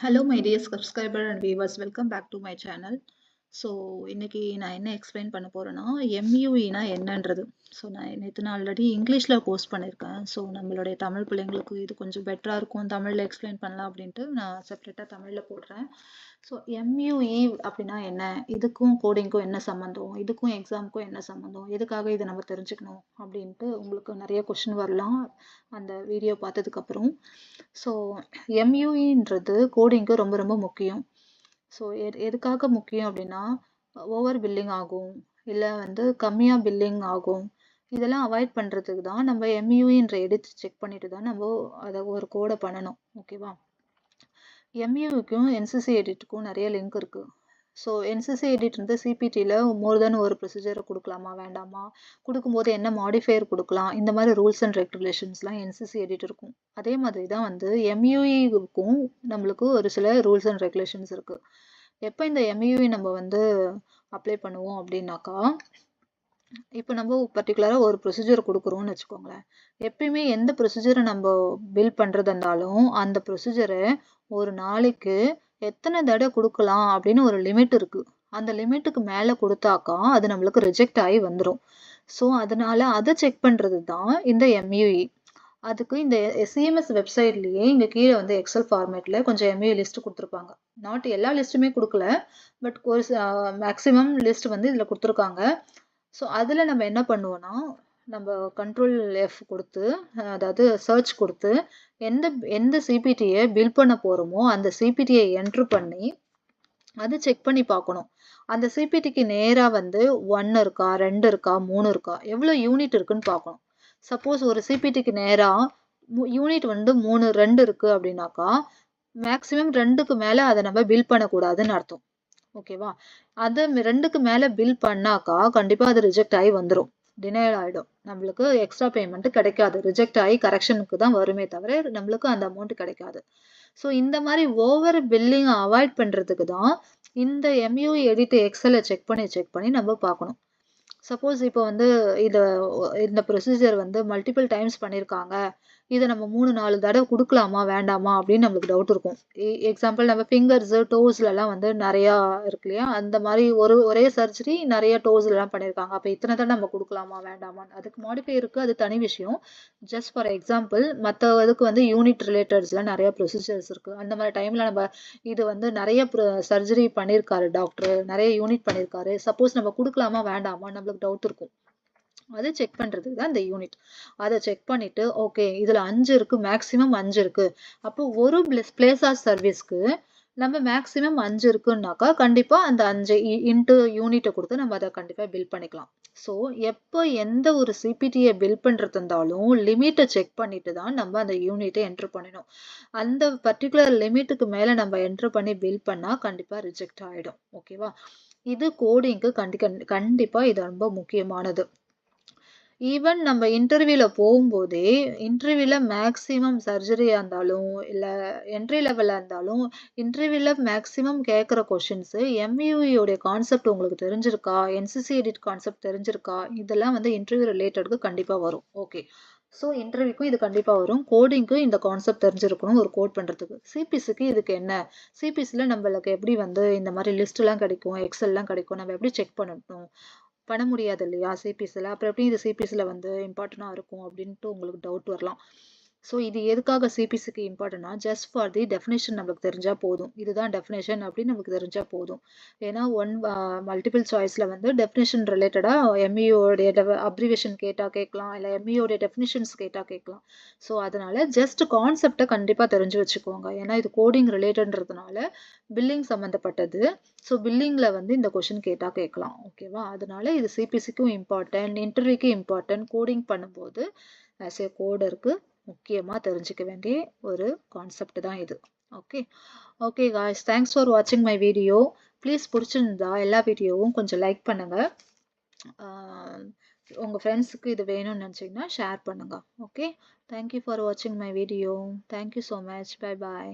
Hello, my dear subscriber and viewers. Welcome back to my channel. So இன்னைக்கு நான் என்ன explain பண்ண போறேன்னா எம்யூஇனா என்னன்றது. ஸோ நான் நேற்று நான் ஆல்ரெடி இங்கிலீஷில் போஸ்ட் பண்ணியிருக்கேன். ஸோ நம்மளுடைய தமிழ் பிள்ளைங்களுக்கு இது கொஞ்சம் பெட்டராக இருக்கும், தமிழில் எக்ஸ்பிளைன் பண்ணலாம் அப்படின்ட்டு நான் செப்பரேட்டாக தமிழில் போடுறேன். ஸோ எம்யூஇ அப்படின்னா என்ன, இதுக்கும் கோடிங்க்கும் என்ன சம்மந்தம், இதுக்கும் எக்ஸாமுக்கும் என்ன சம்மந்தம், எதுக்காக இதை நம்ம தெரிஞ்சுக்கணும் அப்படின்ட்டு உங்களுக்கு நிறைய கொஷின் வரலாம் அந்த வீடியோ பார்த்ததுக்கப்புறம். ஸோ எம்யூஇன்றது கோடிங்க்கு ரொம்ப ரொம்ப முக்கியம். ஸோ எதுக்காக முக்கியம் அப்படின்னா ஓவர் பில்லிங் ஆகும், இல்லை கம்மியாக பில்லிங் ஆகும். இதெல்லாம் அவாய்ட் பண்ணுறதுக்கு தான் நம்ம எம்யூஇன்ற எடுத்து செக் பண்ணிட்டு தான் நம்ம அதை ஒரு கோடை பண்ணணும். ஓகேவா? எம்யூக்கும் என்சிசி எடிட்டுக்கும் நிறைய லிங்க் இருக்குது. ஸோ என்சிசி எடிட் சிபிடியில் மோர் தென் ஒரு ப்ரொசீஜரை கொடுக்கலாமா வேண்டாமா, கொடுக்கும்போது என்ன மாடிஃபையர் கொடுக்கலாம், இந்த மாதிரி ரூல்ஸ் அண்ட் ரெகுலேஷன்ஸ்லாம் என்சிசி எடிட் இருக்கும். அதே மாதிரி தான் எம்யூஇக்கும் நம்மளுக்கு ஒரு சில ரூல்ஸ் அண்ட் ரெகுலேஷன்ஸ் இருக்குது. எப்போ இந்த எம்யூஇ நம்ம அப்ளை பண்ணுவோம் அப்படின்னாக்கா, இப்போ நம்ம பர்டிகுலராக ஒரு ப்ரொசீஜர் கொடுக்குறோம்னு வச்சுக்கோங்களேன். எப்பயுமே எந்த ப்ரொசீஜரை நம்ம பில் பண்ணுறதா இருந்தாலும் அந்த ப்ரொசீஜரை ஒரு நாளைக்கு எத்தனை தடவை கொடுக்கலாம் அப்படின்னு ஒரு லிமிட் இருக்கு. அந்த லிமிட்டுக்கு மேலே கொடுத்தாக்கா அது நம்மளுக்கு ரிஜெக்ட் ஆகி வந்துடும். ஸோ அதனால அதை செக் பண்ணுறது தான் இந்த எம்யூஇ. அதுக்கு இந்த சிஎம்எஸ் வெப்சைட்லேயே இங்கே கீழே எக்ஸல் ஃபார்மேட்டில் கொஞ்சம் எம்யூஇ லிஸ்ட் கொடுத்துருப்பாங்க. நாட் எல்லா லிஸ்ட்டுமே கொடுக்கல, பட் ஒரு மேக்ஸிமம் லிஸ்ட் இதில் கொடுத்துருக்காங்க. ஸோ அதில் நம்ம என்ன பண்ணுவோம்னா, நம்ம கண்ட்ரோல் எஃப் கொடுத்து, அதாவது சர்ச் கொடுத்து, எந்த எந்த சிபிடியை பில் பண்ண போகிறோமோ அந்த சிபிடியை என்ட்ரு பண்ணி அது செக் பண்ணி பார்க்கணும். அந்த சிபிடிக்கு நேராக 1 இருக்கா, 2 இருக்கா, 3 இருக்கா, எவ்வளோ யூனிட் இருக்குன்னு பார்க்கணும். சப்போஸ் ஒரு சிபிடிக்கு நேராக யூனிட் 3 2 இருக்குது அப்படின்னாக்கா மேக்ஸிமம் 2க்கு மேலே அதை நம்ம பில் பண்ணக்கூடாதுன்னு அர்த்தம். ஓகேவா? அது 2க்கு மேலே பில் பண்ணாக்கா கண்டிப்பாக அது ரிஜெக்ட் ஆகி வந்துடும், டினைல் ஆகிடும், நம்மளுக்கு எக்ஸ்ட்ரா பேமெண்ட் கிடைக்காது, ரிஜெக்ட் ஆகி கரெக்ஷனுக்கு தான் வருமே தவிர நம்மளுக்கு அந்த அமௌண்ட் கிடைக்காது. ஸோ இந்த மாதிரி ஓவர் பில்லிங்கை அவாய்ட் பண்ணுறதுக்கு தான் இந்த எம்யூஇ எடிட் எக்ஸலை செக் பண்ணி நம்ம பார்க்கணும். சப்போஸ் இப்போ இதை இந்த ப்ரொசீஜர் மல்டிபிள் டைம்ஸ் பண்ணியிருக்காங்க, இதை நம்ம 3-4 தடவை கொடுக்கலாமா வேண்டாமா அப்படின்னு நம்மளுக்கு டவுட் இருக்கும். எக்ஸாம்பிள் நம்ம ஃபிங்கர்ஸு டோஸ்லலாம் நிறையா இருக்கு இல்லையா, அந்த மாதிரி ஒரே சர்ஜரி நிறைய டோஸ்லலாம் பண்ணியிருக்காங்க. அப்போ இத்தனை தடவை நம்ம கொடுக்கலாமா வேண்டாமான்னு அதுக்கு மாடிஃபை இருக்குது, அது தனி விஷயம். ஜஸ்ட் ஃபார் எக்ஸாம்பிள், மற்ற இதுக்கு யூனிட் ரிலேட்டட்ஸ்லாம் நிறைய ப்ரொசீஜர்ஸ் இருக்குது. அந்த மாதிரி டைமில் நம்ம இது நிறைய சர்ஜரி பண்ணியிருக்காரு டாக்டர், நிறைய யூனிட் பண்ணியிருக்காரு, சப்போஸ் நம்ம கொடுக்கலாமா வேண்டாமா நம்மளுக்கு டவுட் இருக்கும். அதை செக் பண்ணுறதுக்கு தான் இந்த யூனிட். அதை செக் பண்ணிவிட்டு ஓகே இதில் 5 இருக்குது, மேக்ஸிமம் 5 இருக்குது, அப்போ ஒரு பிளேஸ் ஆஃப் சர்வீஸ்க்கு நம்ம மேக்ஸிமம் 5 இருக்குன்னாக்கா கண்டிப்பாக அந்த 5 இன்ட்டு யூனிட்டை கொடுத்து நம்ம அதை கண்டிப்பாக பில் பண்ணிக்கலாம். ஸோ எப்போ எந்த ஒரு சிபிடியை பில் பண்ணுறது இருந்தாலும் லிமிட்டை செக் பண்ணிட்டு தான் நம்ம அந்த யூனிட்டை என்ட்ரு பண்ணணும். அந்த பர்டிகுலர் லிமிட்டுக்கு மேலே நம்ம என்ட்ரு பண்ணி பில் பண்ணால் கண்டிப்பாக ரிஜெக்ட் ஆகிடும். ஓகேவா? இது கோடிங்க்கு கண்டிப்பாக இது ரொம்ப முக்கியமானது. ஈவன் நம்ம இன்டர்வியூவில் போகும்போதே, இன்டர்வியூவில் மேக்ஸிமம் சர்ஜரியாக இருந்தாலும் இல்லை என்ட்ரி லெவலில் இருந்தாலும் இன்டர்வியூவில் மேக்ஸிமம் கேட்குற கொஷின்ஸு எம்யூஇயோடைய கான்செப்ட் உங்களுக்கு தெரிஞ்சிருக்கா, என்சிசி எடிட் கான்செப்ட் தெரிஞ்சிருக்கா, இதெல்லாம் இன்டர்வியூ ரிலேட்டடுக்கு கண்டிப்பாக வரும். ஓகே, ஸோ இன்டர்வியூக்கும் இது கண்டிப்பாக வரும். கோடிங்க்கு இந்த கான்செப்ட் தெரிஞ்சிருக்கணும் ஒரு கோட் பண்ணுறதுக்கு. சிபிசிக்கு இதுக்கு என்ன, சிபிசியில் நம்மளுக்கு எப்படி இந்த மாதிரி லிஸ்ட்லாம் கிடைக்கும், எக்ஸல்லாம் கிடைக்கும், நம்ம எப்படி செக் பண்ணணும், பண்ண முடியாது இல்லையா சிபிஎஸ்சியில், அப்புறம் எப்படி இது சிபிஎஸ்சியில் இம்பார்ட்டண்ட்டாக இருக்கும் அப்படின்ட்டு உங்களுக்கு டவுட் வரலாம். ஸோ இது எதுக்காக சிபிஎஸ்சிக்கு இம்பார்ட்டன்னா, ஜஸ்ட் ஃபார் தி டெஃபினேஷன் நம்மளுக்கு தெரிஞ்சால் போதும். இதுதான் டெஃபினேஷன் அப்படின்னு நமக்கு தெரிஞ்சால் போதும். ஏன்னா மல்டிபிள் சாய்ஸில் டெஃபினேஷன் ரிலேட்டடாக எம்இஓடைய அப்ரிவேஷன் கேட்டால் கேட்கலாம், இல்லை எம்இஓடைய டெஃபினேஷன்ஸ் கேட்டால் கேட்கலாம். ஸோ அதனால் ஜஸ்ட் கான்செப்டை கண்டிப்பாக தெரிஞ்சு வச்சுக்கோங்க. ஏன்னா இது கோடிங் ரிலேட்டட்ன்றதுனால பில்லிங் சம்மந்தப்பட்டது. ஸோ பில்லிங்கில் இந்த கொஷின் கேட்டால் கேட்கலாம். ஓகேவா? அதனால இது சிபிஎஸ்சிக்கும் இம்பார்ட்டன்ட், இன்டர்வியூக்கும் இம்பார்ட்டன்ட். கோடிங் பண்ணும்போது ஆஸ் ஏ கோடருக்கு முக்கியமாக தெரிஞ்சுக்க வேண்டிய ஒரு கான்செப்ட் தான் இது. Okay okay guys, thanks for வாட்சிங் மை வீடியோ. ப்ளீஸ் பிடிச்சிருந்தா எல்லா வீடியோவும் கொஞ்சம் லைக் பண்ணுங்கள், உங்கள் ஃப்ரெண்ட்ஸுக்கு இது வேணும்னு நினச்சிங்கன்னா ஷேர் பண்ணுங்கள். ஓகே, தேங்க்யூ ஃபார் வாட்சிங் my video. Thank you so much. Bye bye.